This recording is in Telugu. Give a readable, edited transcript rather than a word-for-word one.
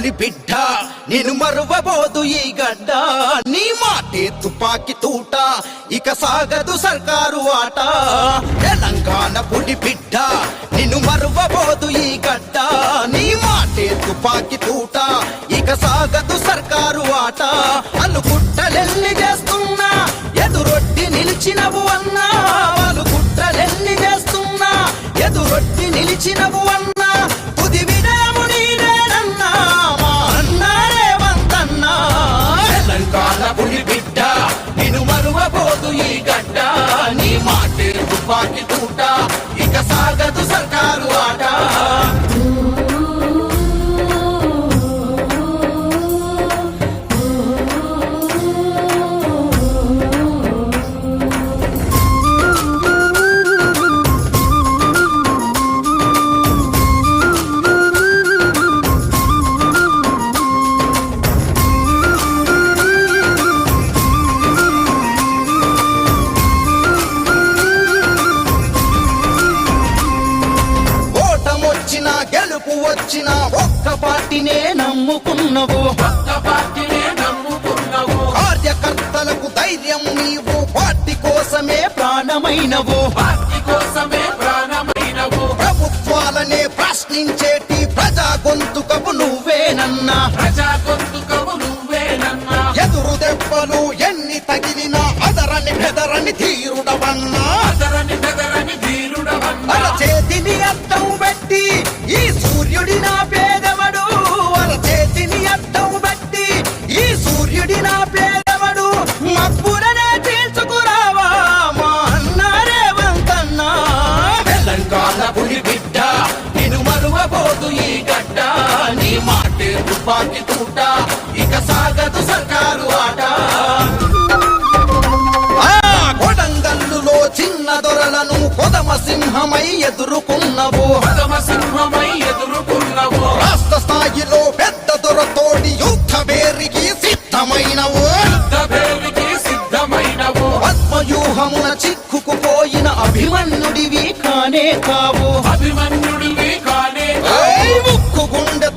పులి బిడ్డ నేను మరువబోదు ఈ గడ్డ నీ మాటే తుపాకి తూట ఇక సాగదు సర్కారు ఆట తెలంగాణ పులి బిడ్డ నిన్ను మరువబోదు ఈ గడ్డ నీ మాటే తుపాకి తూట ఇక సాగదు సర్కారు ఆట అలుగుట్టలెల్లి చేస్తున్నా ఎదురొట్టి నిలిచినవు అన్నా వాళ్ళు కుట్రలెల్లి చేస్తున్నా ఎదురొట్టి నిలిచినవు అన్నా తుది విడయము నీదేనన్నా మా అన్నా రేవంతన్నా తెలంగాణ పులి బిడ్డ నిన్ను మరువబోదు ఈ గడ్డ నీ మాటే తుపాకి తూట ఇక సాగదు సర్కారు ఆట గెలుపు వచ్చిన ఒక్క పార్టీనే నమ్ముకున్నవు కార్యకర్తలకు ధైర్యం నీవు పార్టీ కోసమే ప్రాణమైనవు ప్రభుత్వాలనే ప్రశ్నించేటి ప్రజా గొంతుకవు నువ్వేనన్నా ఎదురు దెబ్బలు ఎన్ని తగిలినా అదరని బెదరని ధీరుడవన్నా అరచేతిని అద్దం పెట్టి ఈ సూర్యుడి నా పేదవడు అరచేతిని అద్దం పెట్టి ఈ సూర్యుడి నా పేదవడు మబ్బులనే తీర్చుకురావా మా అన్న రేవంతన్నా తెలంగాణ పులి బిడ్డ నిన్ను మరువబోదు ఈ గడ్డ నీ మాటే తుపాకి తూట ఇక సాగదు సర్కారు ఆట కొడంగల్లులో చిన్న దొరలను కొదమ సింహమై ఎదుర్కొన్నవు రాష్ట్ర స్థాయిలో పెద్ద దొరతోడి యుద్ధ వేరికి సిద్ధమైనవు పద్మవ్యూహమున చిక్కుకుపోయిన అభిమన్యుడివి కానే కావు ముక్కు గుండె